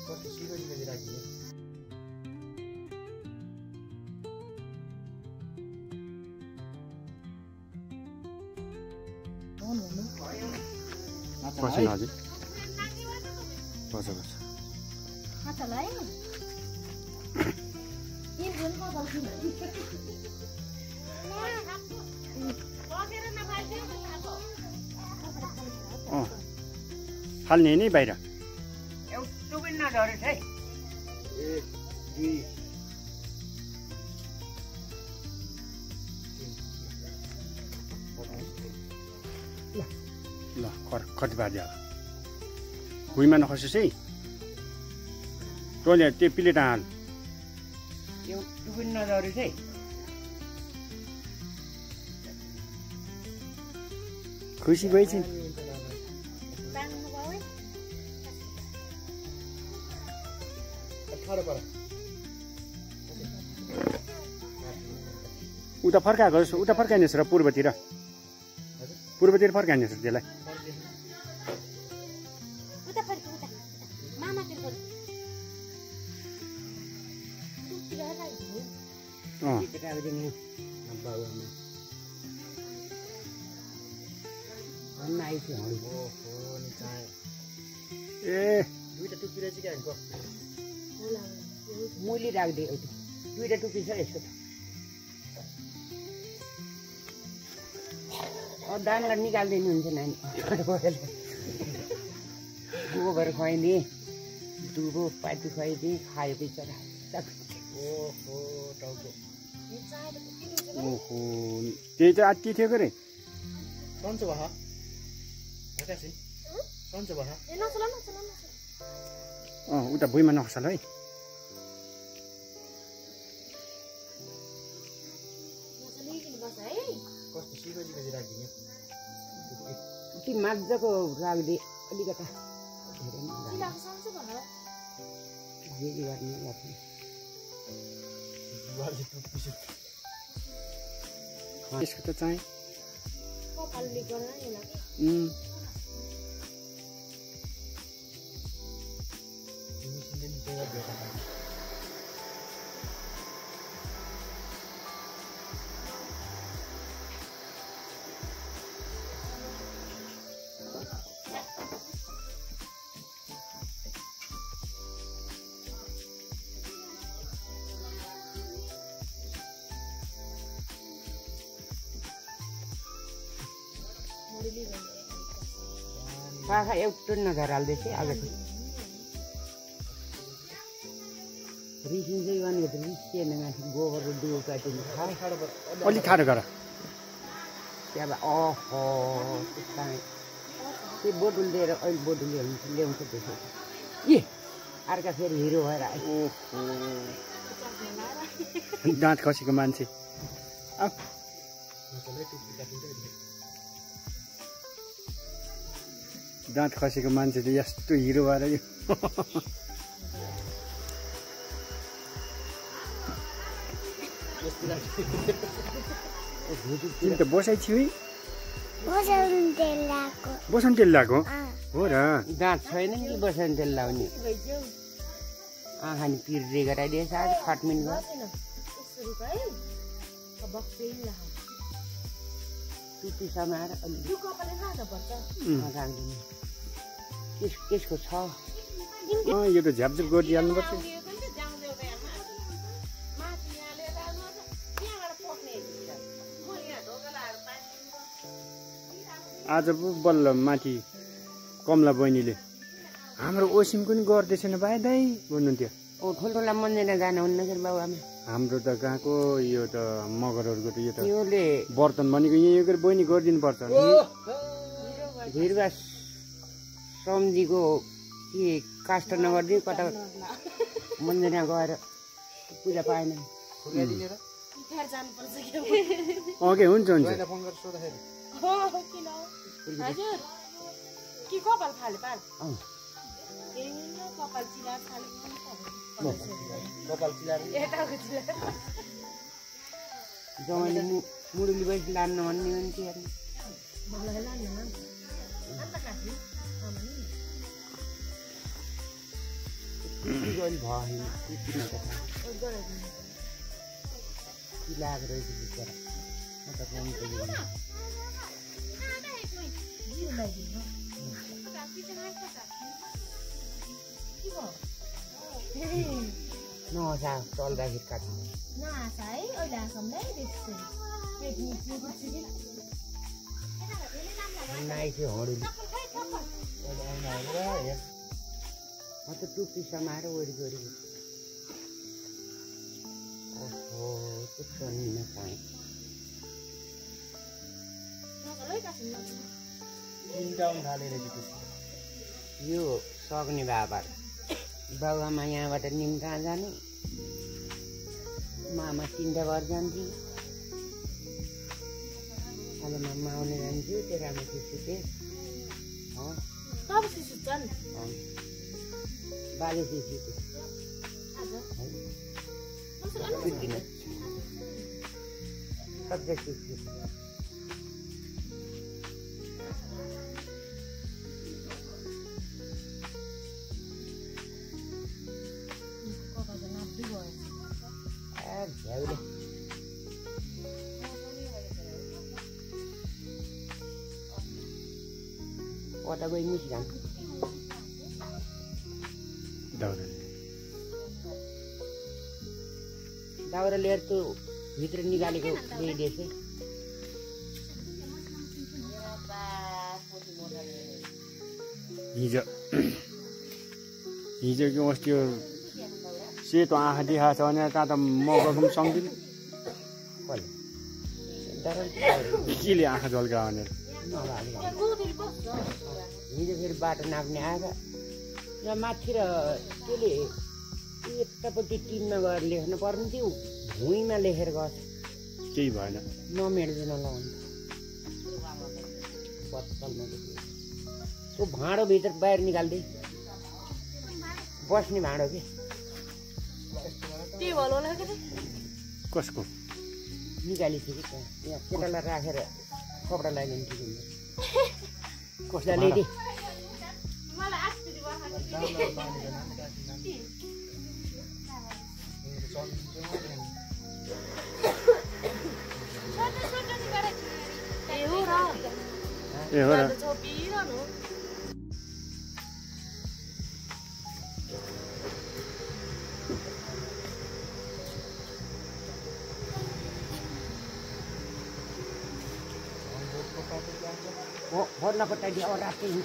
कस्तो सिधै राखिदिने बस्नु हजुर बस बस फाल्ने नि बाहिर ल कति बाजे अब भुइँमा नखसोस् है तैँले त्यो प्लेट हाल खुसी भएछ उता फर्काएको उता फर्काइनेछ र पूर्वतिर फर्काइनेछ त्यसलाई ए दुईटा टुप्पी रहेछ क्या मैले राखिदिएँ दुईटा टुप्पी छ यसको दानलाई निकालिदिनुहुन्छ नानी गोबर खुवाइदिएँ दुबो पाटी खुवाइदिएँ खायो बिचरा ओहो त्यही त आत्ति थियो के रे सन्चो भयो सन्चो भयो उता भुइँमा नखसल है कस्तो सिधै राखिदिने ती मजाको राखिदिए अलिकता यसको त चाहिँ पाखा एउटा नजर हाल्दैछ आज रिसिन्छ भनेको त रिसिएन माथि गोबरको दुबो काटिनु अलिक खाडो गर त्यहाँ अहो त्यो बोतल दिएर अहिले बोतल ल्याउँछ त्यसो ए अर्का फेरि हिरो भएर आयो दाँत खसेको मान्छे दाँत खसेको मान्छेले यस्तो हिरो भएर यो तिमी त बसाइ छिउ बसन तेल लगाएको हो र दाँत छैन नि बसन तेल लाउने आँखा नि पिर्रे गराइदिएछ आज खटमिन टुप्पी समाएर राखिदिनु त्यसको छ यो त झ्यापझुप गरिहाल्नुपर्छ आज पो बल्ल माथि कमला बहिनीले हाम्रो ओसिमको नि गर्दैछन् भाइ दाइ भन्नुहुन्थ्यो ठुल्ठुला मन्दिरमा जानुहुन्न के बाबु आमा हाम्रो त गएको यो त मगरहरूको त यो त बर्तन भनेको यो बहिनी गरिदिनु पर्छ भिरवा सम्झीको के काष्ट नगरिदियो कता मन्दिरमा गएर पूजा पाएन ओके हुन्छ हुन्छ जमाले मुरली बैसी लान्न भन्ने हुन्थ्यो ओइल भयो लागेको रहेछ बिचरा म त पनि नसा चल्दाखेरि काट्नु नाइथे हडुली म त टुप्पी समाएर वरिपरि ओहो त्यस्तो नि पाएँ यो सक्ने बाबा बाबुआमा यहाँबाट निम कहाँ जाने मामा 3 घर जान्छु अहिले मामा आउने जान्छु त्यो राम्रो सुते बाजे सुते कता गइ मुसी जान्छ दाउरा लिएर त्यो भित्र निकालेको ल्याइदिएछ हिजो कि अस्ति सेतो आँखा देखाएको छ भने कहाँ त मौकाको पनि सक्दिनँ केले आँखा झल्का भनेर हिजो फेरि बाटो नाप्ने आएर यहाँ माथि र त्यसले यतापट्टि टिममा गएर लेख्नु पर्ने थियो भुइँमा लेखेर गएको केही भएन नमेट्दैन लगाउनु बत्तलमा त्यो भाँडोभित्र बाहिर निकाल्दै बस्ने भाँडो के कसको निकालिथ्यो कि यहाँ केटालाई राखेर कपडा लगाइदिन्थ्यो कसलाई ल्याइदिए ए हो र भोट नपट्टाइदिए अब राति हुन्छ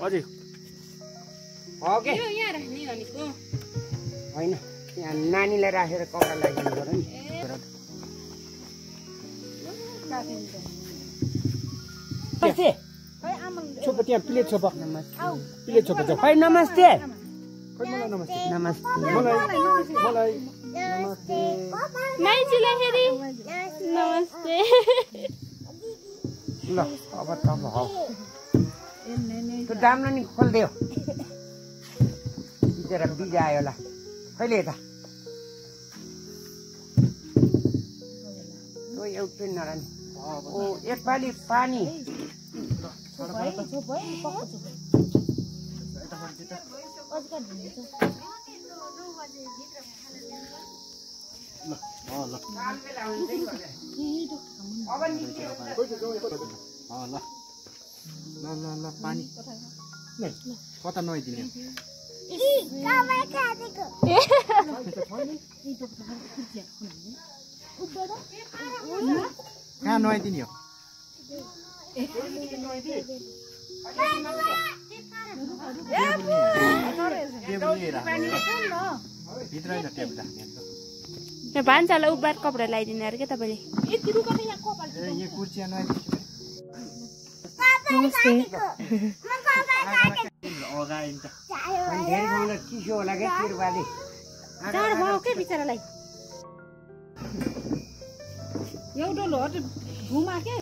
अझै होइन यहाँ नानीलाई राखेर कपडा लगाइदिनु पर्यो नि छोपा त्यहाँ प्लेट छोपा प्लेट छोपा जाऊ खै नमस्ते नमस्ते ल अब त हौ त्यो दाम नि खोलिदियो बिचरा बिजा आयो होला कहिले यता एउटै नरानी ओ एकपालि पानी ल पानी कता नुहाइदिने कहाँ नुहाइदिने हो भान्सालाई उब्बार कपडा लगाइदिने अरे क्या तपाईँले चिसो होला क्या तिरबाले बिचरालाई एउटा लोट घुमा के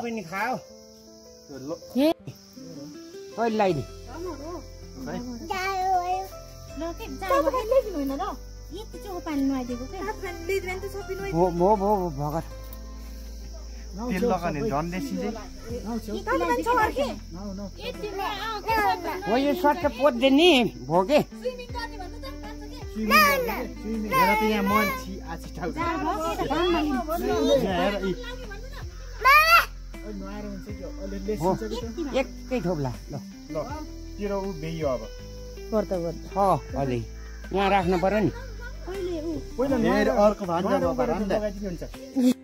पनि खाओ कहिले लगाइदिए भगर तेल लगाउने झन् लेसिन्छ हो यो सर्ट पोत्दे नि भोगे हेर त यहाँ मन्छी आछि ठाउँ हेर एकै थोप्ला ल ल तेरो उ बेयो अब छ अझै यहाँ राख्नु पर्यो नि पहिला अर्को भान्जा लगाइदिनु हुन्छ